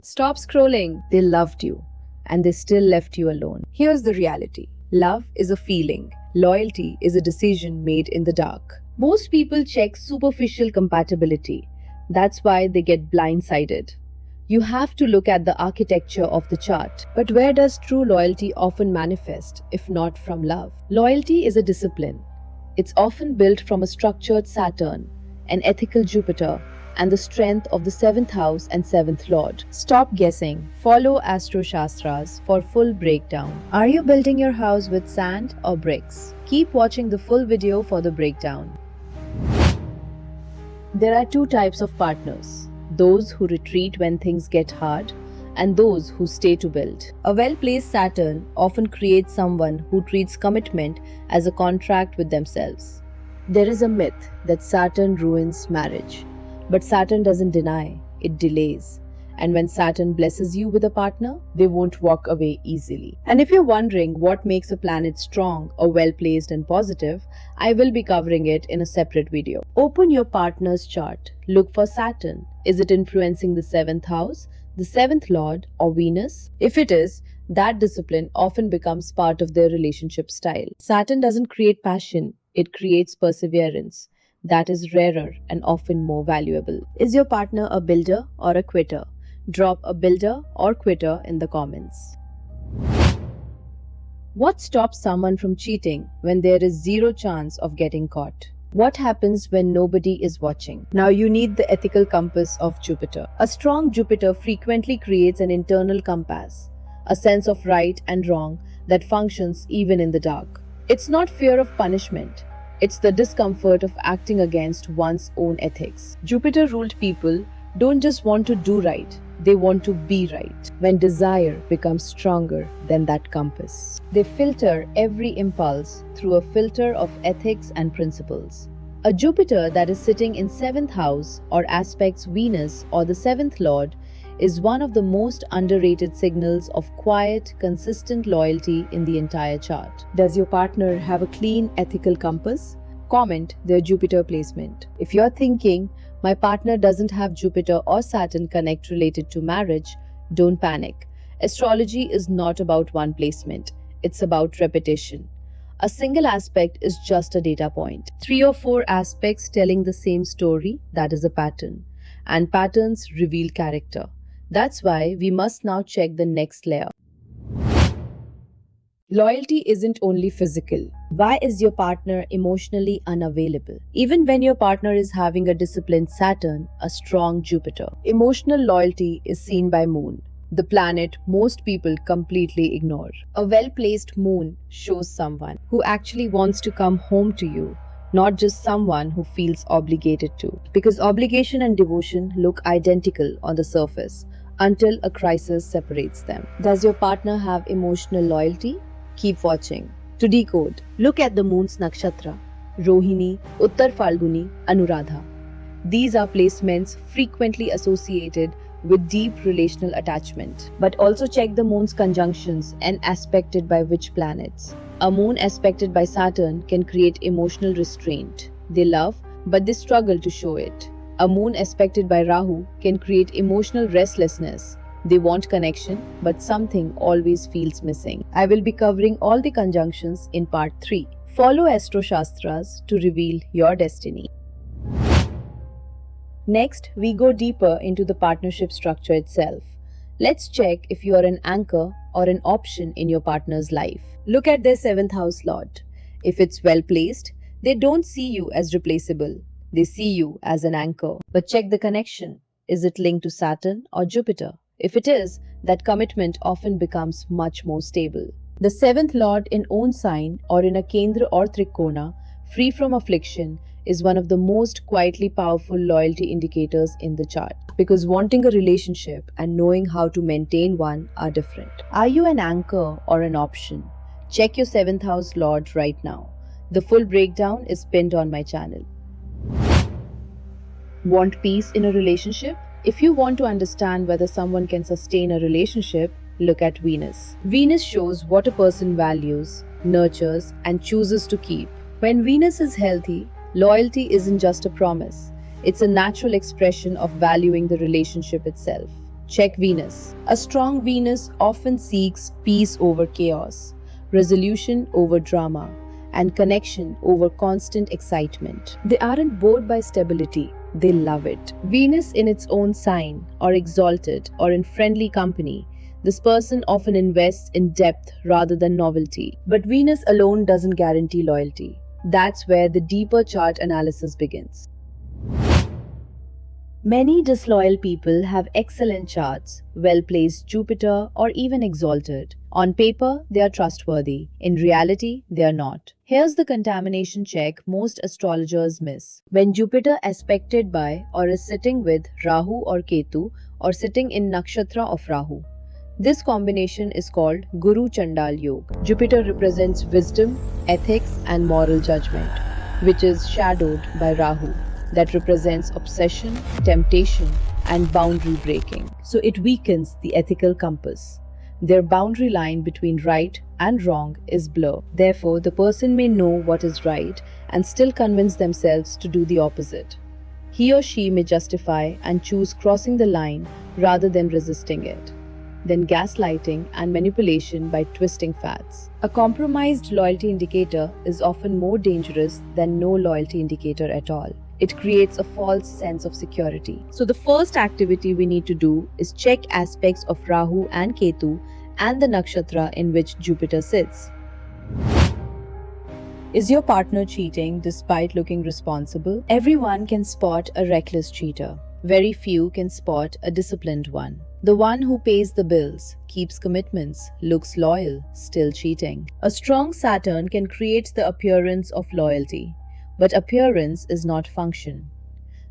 Stop scrolling. They loved you, and they still left you alone. Here's the reality. Love is a feeling. Loyalty is a decision made in the dark. Most people check superficial compatibility. That's why they get blindsided. You have to look at the architecture of the chart. But where does true loyalty often manifest, if not from love? Loyalty is a discipline. It's often built from a structured Saturn, an ethical Jupiter, and the strength of the 7th house and 7th lord. Stop guessing. Follow Astro Shastras for full breakdown. Are you building your house with sand or bricks? Keep watching the full video for the breakdown. There are two types of partners: those who retreat when things get hard, and those who stay to build. A well-placed Saturn often creates someone who treats commitment as a contract with themselves. There is a myth that Saturn ruins marriage. But Saturn doesn't deny, it delays. And when Saturn blesses you with a partner, they won't walk away easily. And if you're wondering what makes a planet strong or well-placed and positive, I will be covering it in a separate video. Open your partner's chart. Look for Saturn. Is it influencing the 7th house, the 7th lord, or Venus? If it is, that discipline often becomes part of their relationship style. Saturn doesn't create passion, it creates perseverance. That is rarer and often more valuable. Is your partner a builder or a quitter? Drop a builder or quitter in the comments. What stops someone from cheating when there is zero chance of getting caught? What happens when nobody is watching? Now you need the ethical compass of Jupiter. A strong Jupiter frequently creates an internal compass, a sense of right and wrong that functions even in the dark. It's not fear of punishment. It's the discomfort of acting against one's own ethics. Jupiter-ruled people don't just want to do right, they want to be right. When desire becomes stronger than that compass, they filter every impulse through a filter of ethics and principles. A Jupiter that is sitting in 7th house or aspects Venus or the 7th lord is one of the most underrated signals of quiet, consistent loyalty in the entire chart. Does your partner have a clean, ethical compass? Comment their Jupiter placement. If you're thinking, my partner doesn't have Jupiter or Saturn connect related to marriage, don't panic. Astrology is not about one placement, it's about repetition. A single aspect is just a data point. 3 or 4 aspects telling the same story, that is a pattern. And patterns reveal character. That's why we must now check the next layer. Loyalty isn't only physical. Why is your partner emotionally unavailable? Even when your partner is having a disciplined Saturn, a strong Jupiter. Emotional loyalty is seen by Moon, the planet most people completely ignore. A well-placed Moon shows someone who actually wants to come home to you, not just someone who feels obligated to. Because obligation and devotion look identical on the surface until a crisis separates them. Does your partner have emotional loyalty? Keep watching. To decode, look at the Moon's nakshatra: Rohini, Uttar Falguni, Anuradha. These are placements frequently associated with deep relational attachment. But also check the Moon's conjunctions and aspected by which planets. A Moon aspected by Saturn can create emotional restraint. They love, but they struggle to show it. A Moon aspected by Rahu can create emotional restlessness. They want connection, but something always feels missing. I will be covering all the conjunctions in part 3. Follow Astro Shastras to reveal your destiny. Next, we go deeper into the partnership structure itself. Let's check if you are an anchor or an option in your partner's life. Look at their 7th house lord. If it's well placed, they don't see you as replaceable. They see you as an anchor. But check the connection. Is it linked to Saturn or Jupiter? If it is, that commitment often becomes much more stable. The 7th lord in own sign or in a Kendra or Trikona, free from affliction, is one of the most quietly powerful loyalty indicators in the chart. Because wanting a relationship and knowing how to maintain one are different. Are you an anchor or an option? Check your 7th house lord right now. The full breakdown is pinned on my channel. Want peace in a relationship? If you want to understand whether someone can sustain a relationship, look at Venus. Venus shows what a person values, nurtures, and chooses to keep. When Venus is healthy, loyalty isn't just a promise. It's a natural expression of valuing the relationship itself. Check Venus. A strong Venus often seeks peace over chaos, resolution over drama, and connection over constant excitement. They aren't bored by stability, they love it. Venus in its own sign, or exalted, or in friendly company, this person often invests in depth rather than novelty. But Venus alone doesn't guarantee loyalty. That's where the deeper chart analysis begins. Many disloyal people have excellent charts, well-placed Jupiter or even exalted. On paper, they are trustworthy. In reality, they are not. Here's the contamination check most astrologers miss. When Jupiter aspected by or is sitting with Rahu or Ketu or sitting in nakshatra of Rahu. This combination is called Guru Chandal Yoga. Jupiter represents wisdom, ethics and moral judgment, which is shadowed by Rahu, that represents obsession, temptation, and boundary breaking. So it weakens the ethical compass. Their boundary line between right and wrong is blurred. Therefore, the person may know what is right and still convince themselves to do the opposite. He or she may justify and choose crossing the line rather than resisting it. Then gaslighting and manipulation by twisting facts. A compromised loyalty indicator is often more dangerous than no loyalty indicator at all. It creates a false sense of security. So the first activity we need to do is check aspects of Rahu and Ketu and the nakshatra in which Jupiter sits. Is your partner cheating despite looking responsible? Everyone can spot a reckless cheater. Very few can spot a disciplined one. The one who pays the bills, keeps commitments, looks loyal, still cheating. A strong Saturn can create the appearance of loyalty, but appearance is not function.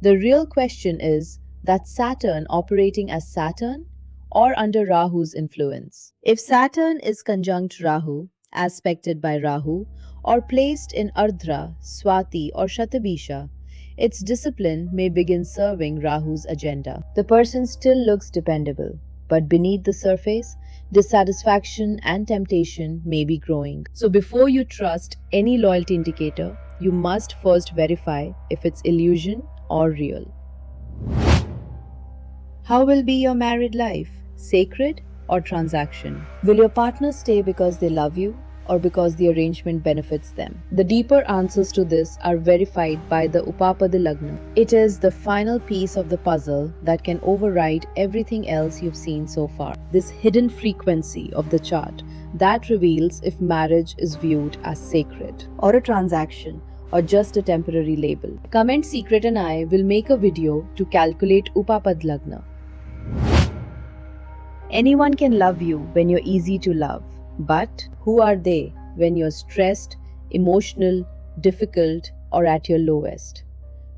The real question is that Saturn operating as Saturn or under Rahu's influence. If Saturn is conjunct Rahu, aspected by Rahu, or placed in Ardhra, Swati or Shatabisha, its discipline may begin serving Rahu's agenda. The person still looks dependable, but beneath the surface, dissatisfaction and temptation may be growing. So before you trust any loyalty indicator, you must first verify if it's illusion or real. How will be your married life? Sacred or transaction? Will your partner stay because they love you or because the arrangement benefits them? The deeper answers to this are verified by the Upapada Lagna. It is the final piece of the puzzle that can override everything else you've seen so far. This hidden frequency of the chart that reveals if marriage is viewed as sacred or a transaction or just a temporary label. Comment Secret and I will make a video to calculate Upapada Lagna. Anyone can love you when you're easy to love. But who are they when you're stressed, emotional, difficult, or at your lowest?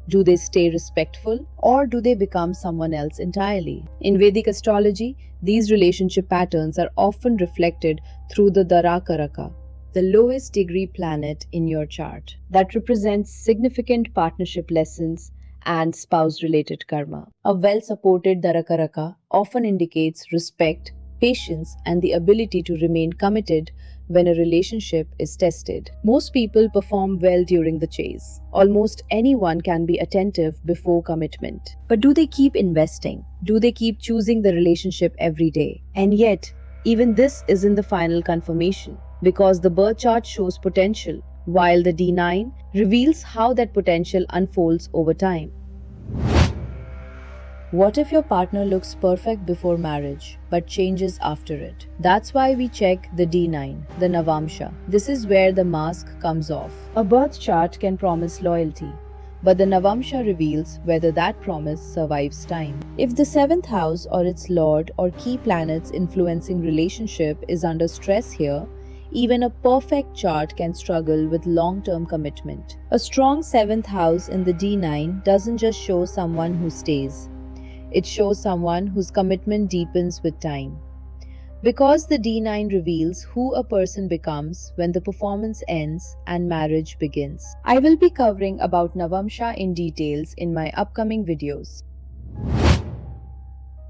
Do they stay respectful or do they become someone else entirely? In Vedic astrology, these relationship patterns are often reflected through the Darakaraka, the lowest degree planet in your chart, that represents significant partnership lessons and spouse-related karma. A well-supported Darakaraka often indicates respect, patience, and the ability to remain committed when a relationship is tested. Most people perform well during the chase. Almost anyone can be attentive before commitment. But do they keep investing? Do they keep choosing the relationship every day? And yet, even this isn't the final confirmation, because the birth chart shows potential, while the D9 reveals how that potential unfolds over time. What if your partner looks perfect before marriage, but changes after it? That's why we check the D9, the Navamsha. This is where the mask comes off. A birth chart can promise loyalty, but the Navamsha reveals whether that promise survives time. If the 7th house or its lord or key planets influencing relationship is under stress here, even a perfect chart can struggle with long-term commitment. A strong 7th house in the D9 doesn't just show someone who stays. It shows someone whose commitment deepens with time. Because the D9 reveals who a person becomes when the performance ends and marriage begins. I will be covering about Navamsha in details in my upcoming videos.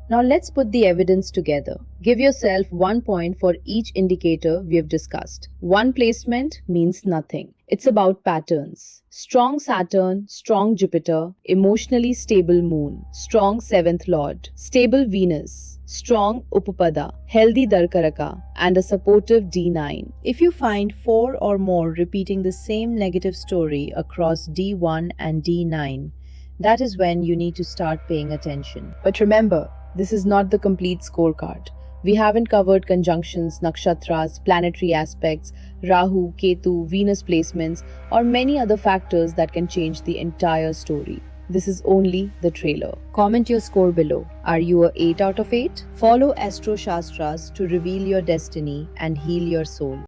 Now let's put the evidence together. Give yourself 1 point for each indicator we have discussed. One placement means nothing. It's about patterns. Strong Saturn, strong Jupiter, emotionally stable Moon, strong 7th Lord, stable Venus, strong Upapada, healthy Darakaraka, and a supportive D9. If you find 4 or more repeating the same negative story across D1 and D9, that is when you need to start paying attention. But remember, this is not the complete scorecard. We haven't covered conjunctions, nakshatras, planetary aspects, Rahu, Ketu, Venus placements, or many other factors that can change the entire story. This is only the trailer. Comment your score below. Are you a 8 out of 8? Follow Astro Shastras to reveal your destiny and heal your soul.